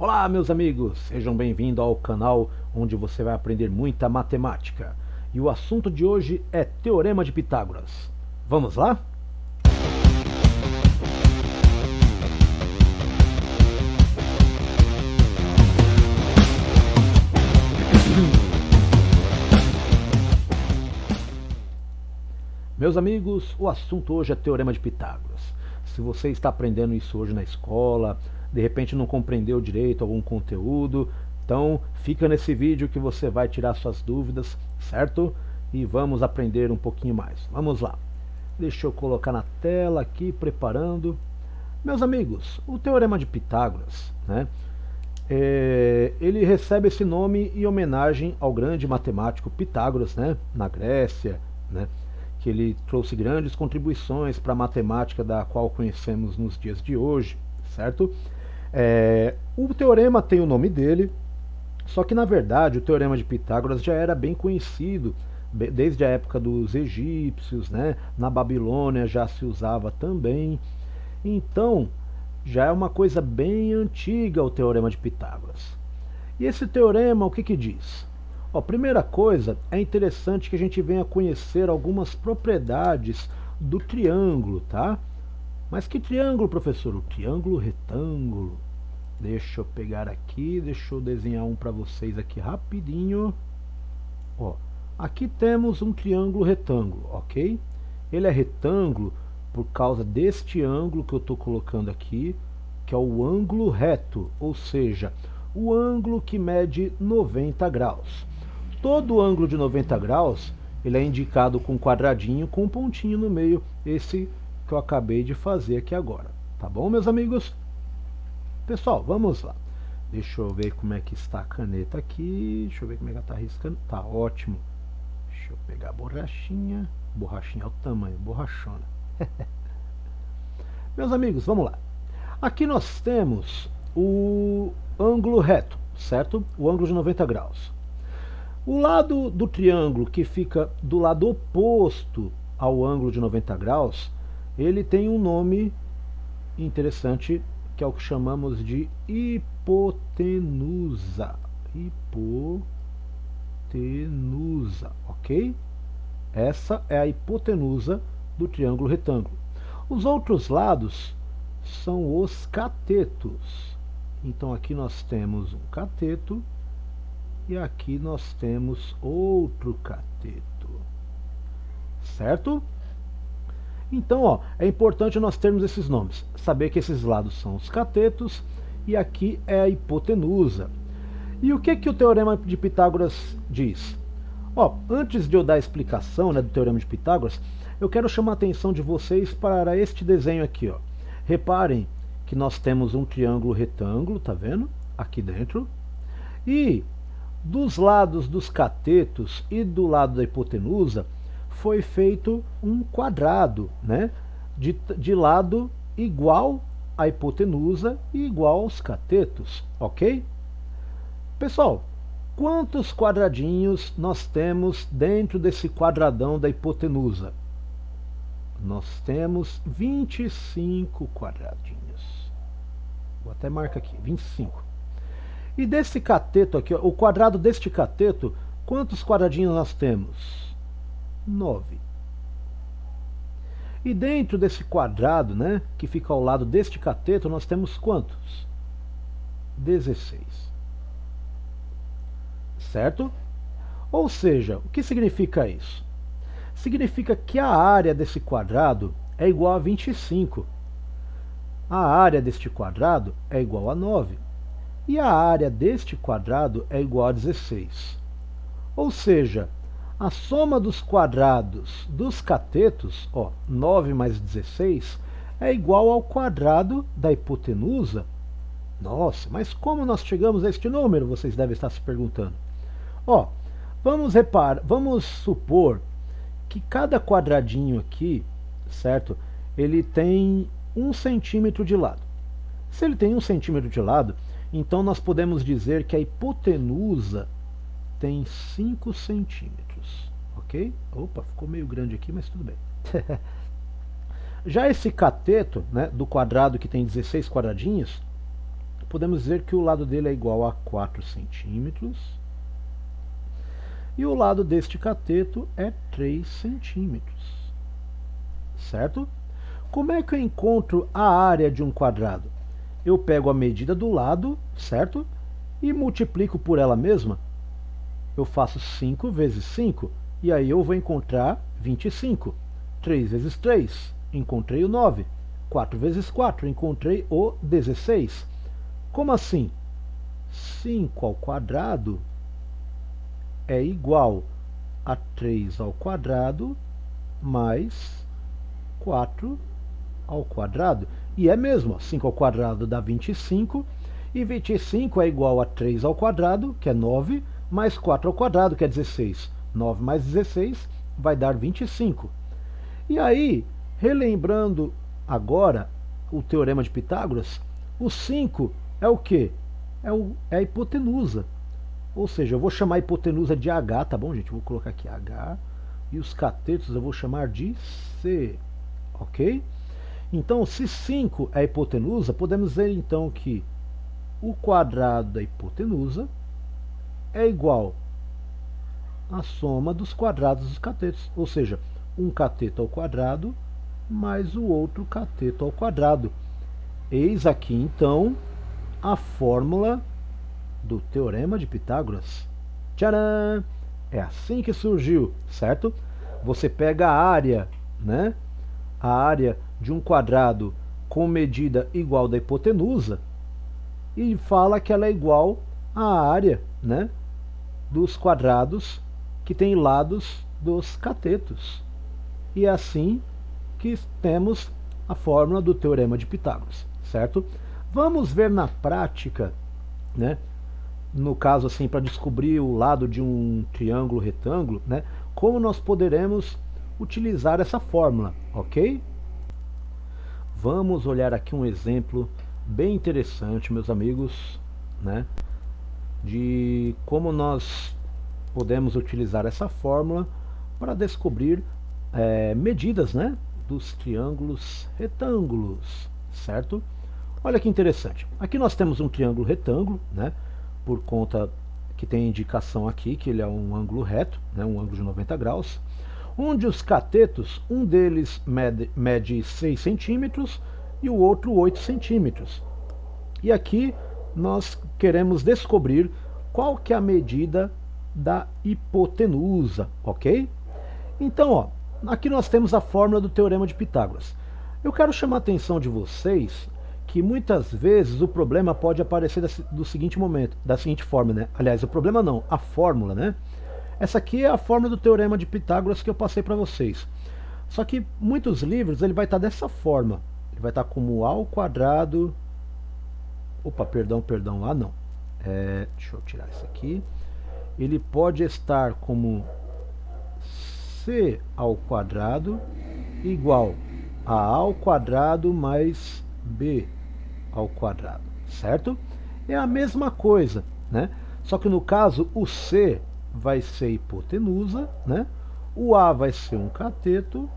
Olá, meus amigos, sejam bem-vindos ao canal onde você vai aprender muita matemática. E o assunto de hoje é Teorema de Pitágoras. Vamos lá? Meus amigos, o assunto hoje é Teorema de Pitágoras. Se você está aprendendo isso hoje na escola, de repente não compreendeu direito algum conteúdo, então fica nesse vídeo que você vai tirar suas dúvidas, certo? E vamos aprender um pouquinho mais. Vamos lá. Deixa eu colocar na tela aqui, preparando. Meus amigos, o Teorema de Pitágoras, né? Ele recebe esse nome em homenagem ao grande matemático Pitágoras, né, na Grécia, né, que ele trouxe grandes contribuições para a matemática da qual conhecemos nos dias de hoje, certo? O teorema tem o nome dele, só que na verdade o Teorema de Pitágoras já era bem conhecido desde a época dos egípcios, né? Na Babilônia já se usava também. Então, já é uma coisa bem antiga o Teorema de Pitágoras. E esse teorema, o que diz? Primeira coisa, é interessante que a gente venha conhecer algumas propriedades do triângulo, tá? Mas que triângulo, professor? O triângulo retângulo. Deixa eu pegar aqui, deixa eu desenhar um para vocês aqui rapidinho. Aqui temos um triângulo retângulo, ok? Ele é retângulo por causa deste ângulo que eu estou colocando aqui, que é o ângulo reto, ou seja, o ângulo que mede 90 graus. Todo ângulo de 90 graus, ele é indicado com um quadradinho com um pontinho no meio, esse que eu acabei de fazer aqui agora. Tá bom, meus amigos? Pessoal, vamos lá. Deixa eu ver como é que está a caneta aqui, deixa eu ver como é que ela está riscando. Tá ótimo. Deixa eu pegar a borrachinha. Borrachinha é o tamanho, borrachona. Meus amigos, vamos lá. Aqui nós temos o ângulo reto, certo? O ângulo de 90 graus. O lado do triângulo que fica do lado oposto ao ângulo de 90 graus, ele tem um nome interessante, que é o que chamamos de hipotenusa. Hipotenusa, ok? Essa é a hipotenusa do triângulo retângulo. Os outros lados são os catetos. Então aqui nós temos um cateto e aqui nós temos outro cateto. Certo? Então, é importante nós termos esses nomes. Saber que esses lados são os catetos e aqui é a hipotenusa. E o que o Teorema de Pitágoras diz? Antes de eu dar a explicação, né, do Teorema de Pitágoras, eu quero chamar a atenção de vocês para este desenho aqui. Reparem que nós temos um triângulo retângulo, tá vendo? Aqui dentro. E dos lados dos catetos e do lado da hipotenusa foi feito um quadrado, né? De lado igual à hipotenusa e igual aos catetos, ok? Pessoal, quantos quadradinhos nós temos dentro desse quadradão da hipotenusa? Nós temos 25 quadradinhos. Vou até marcar aqui, 25. E desse cateto aqui, o quadrado deste cateto, quantos quadradinhos nós temos? 9. E dentro desse quadrado, né, que fica ao lado deste cateto, nós temos quantos? 16. Certo? Ou seja, o que significa isso? Significa que a área desse quadrado é igual a 25. A área deste quadrado é igual a 9. E a área deste quadrado é igual a 16. Ou seja, a soma dos quadrados dos catetos, 9 mais 16, é igual ao quadrado da hipotenusa. Nossa, mas como nós chegamos a este número? Vocês devem estar se perguntando. Vamos supor que cada quadradinho aqui, certo? Ele tem 1 centímetro de lado. Se ele tem 1 centímetro de lado, então nós podemos dizer que a hipotenusa tem 5 centímetros, ok? Opa, ficou meio grande aqui, mas tudo bem. Já esse cateto, né, do quadrado que tem 16 quadradinhos, podemos dizer que o lado dele é igual a 4 centímetros. E o lado deste cateto é 3 centímetros. Certo? Como é que eu encontro a área de um quadrado? Eu pego a medida do lado, certo? E multiplico por ela mesma. Eu faço 5 vezes 5, e aí eu vou encontrar 25. 3 vezes 3, encontrei o 9. 4 vezes 4, encontrei o 16. Como assim? 5 ao quadrado é igual a 3 ao quadrado mais 4 ao quadrado. E é mesmo, 5 ao quadrado dá 25, e 25 é igual a 3 ao quadrado, que é 9, mais 4 ao quadrado, que é 16. 9 mais 16 vai dar 25. E aí, relembrando agora o teorema de Pitágoras, o 5 é o quê? É a hipotenusa. Ou seja, eu vou chamar a hipotenusa de H, tá bom, gente? Vou colocar aqui H. E os catetos eu vou chamar de C. Ok? Então, se 5 é a hipotenusa, podemos dizer então que o quadrado da hipotenusa é igual à soma dos quadrados dos catetos. Ou seja, um cateto ao quadrado mais o outro cateto ao quadrado. Eis aqui então a fórmula do teorema de Pitágoras. Tcharam! É assim que surgiu, certo? Você pega a área, né? A área de um quadrado com medida igual da hipotenusa e fala que ela é igual à área, né, dos quadrados que tem lados dos catetos. E é assim que temos a fórmula do teorema de Pitágoras, certo? Vamos ver na prática, né? No caso assim, para descobrir o lado de um triângulo retângulo, né? Como nós poderemos utilizar essa fórmula, ok? Vamos olhar aqui um exemplo bem interessante, meus amigos, né? De como nós podemos utilizar essa fórmula para descobrir medidas, né, dos triângulos retângulos, certo? Olha que interessante. Aqui nós temos um triângulo retângulo, né, por conta que tem indicação aqui que ele é um ângulo reto, né, um ângulo de 90 graus, onde os catetos, um deles mede 6 centímetros e o outro 8 centímetros. E aqui nós queremos descobrir qual que é a medida da hipotenusa, ok? Então, ó, aqui nós temos a fórmula do teorema de Pitágoras. Eu quero chamar a atenção de vocês que muitas vezes o problema pode aparecer do seguinte momento, da seguinte forma, né? Aliás, o problema não, a fórmula, né? Essa aqui é a fórmula do teorema de Pitágoras que eu passei para vocês. Só que muitos livros ele vai estar dessa forma. Ele vai estar como A ao quadrado. Opa, perdão, A não. Deixa eu tirar isso aqui. Ele pode estar como C ao quadrado igual a ao quadrado mais B ao quadrado, certo? É a mesma coisa, né? Só que no caso o C vai ser hipotenusa, né? O A vai ser um cateto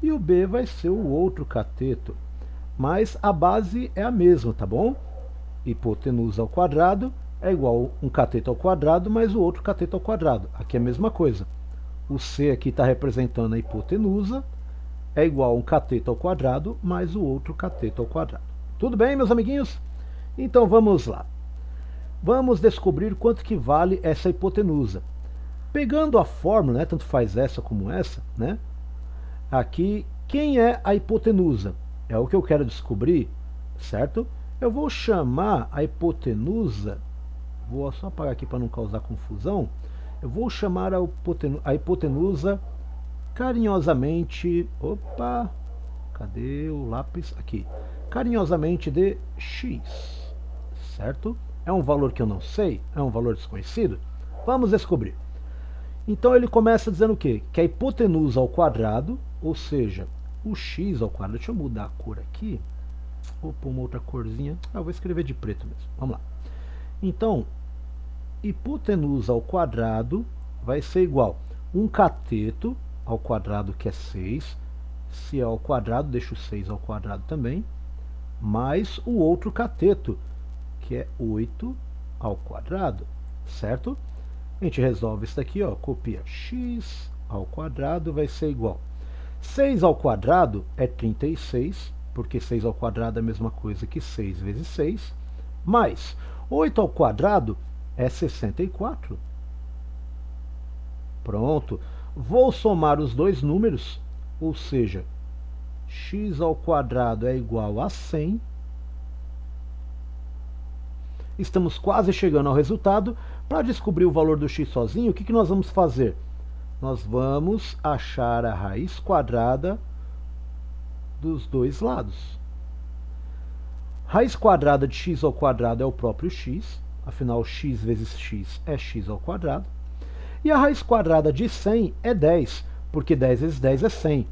e o B vai ser o outro cateto. Mas a base é a mesma, tá bom? Hipotenusa ao quadrado é igual um cateto ao quadrado mais o outro cateto ao quadrado. Aqui é a mesma coisa. O C aqui está representando a hipotenusa, é igual a um cateto ao quadrado mais o outro cateto ao quadrado. Tudo bem, meus amiguinhos? Então vamos lá. Vamos descobrir quanto que vale essa hipotenusa. Pegando a fórmula, né, tanto faz essa como essa, né? Aqui, quem é a hipotenusa? É o que eu quero descobrir, certo? Eu vou chamar a hipotenusa, vou só apagar aqui para não causar confusão, eu vou chamar a hipotenusa carinhosamente, opa, cadê o lápis? Aqui, carinhosamente de x, certo? É um valor que eu não sei? É um valor desconhecido? Vamos descobrir. Então ele começa dizendo o quê? Que a hipotenusa ao quadrado, ou seja, o x ao quadrado, deixa eu mudar a cor aqui, vou pôr uma outra corzinha, vou escrever de preto mesmo, vamos lá. Então, hipotenusa ao quadrado vai ser igual um cateto ao quadrado, que é 6, se é ao quadrado, deixa o 6 ao quadrado também, mais o outro cateto, que é 8 ao quadrado, certo? A gente resolve isso daqui, ó, copia x ao quadrado vai ser igual. 6 ao quadrado é 36, porque 6 ao quadrado é a mesma coisa que 6 vezes 6, mais 8 ao quadrado é 64. Pronto. Vou somar os dois números, ou seja, x ao quadrado é igual a 100. Estamos quase chegando ao resultado. Para descobrir o valor do x sozinho, o que nós vamos fazer? Nós vamos achar a raiz quadrada dos dois lados. Raiz quadrada de x ao quadrado é o próprio x, afinal x vezes x é x ao quadrado. E a raiz quadrada de 100 é 10, porque 10 vezes 10 é 100.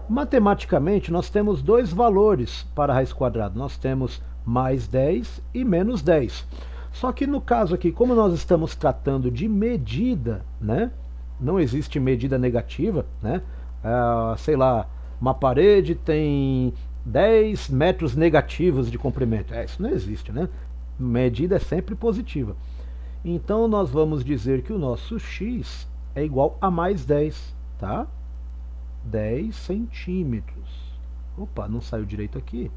Matematicamente, nós temos dois valores para a raiz quadrada. Nós temos mais 10 e menos 10. Só que no caso aqui, como nós estamos tratando de medida, né? Não existe medida negativa, né? Sei lá, uma parede tem 10 metros negativos de comprimento. Isso não existe, né? Medida é sempre positiva. Então nós vamos dizer que o nosso x é igual a mais 10, tá? 10 centímetros. Opa, não saiu direito aqui.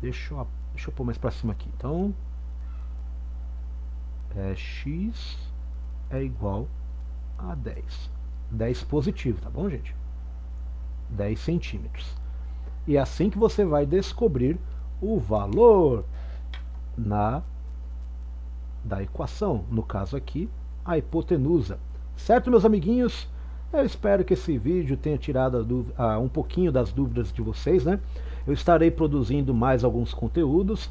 Deixa eu pôr mais para cima aqui. Então, x é igual a 10. 10 positivo, tá bom, gente? 10 centímetros. E é assim que você vai descobrir o valor da equação. No caso aqui, a hipotenusa. Certo, meus amiguinhos? Eu espero que esse vídeo tenha tirado um pouquinho das dúvidas de vocês, né? Eu estarei produzindo mais alguns conteúdos.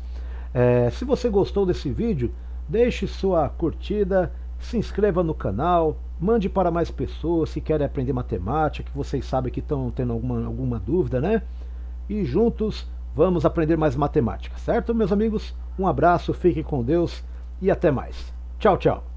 Se você gostou desse vídeo, deixe sua curtida, se inscreva no canal, mande para mais pessoas que querem aprender matemática, que vocês sabem que estão tendo alguma dúvida, né? E juntos vamos aprender mais matemática, certo, meus amigos? Um abraço, fiquem com Deus e até mais. Tchau, tchau.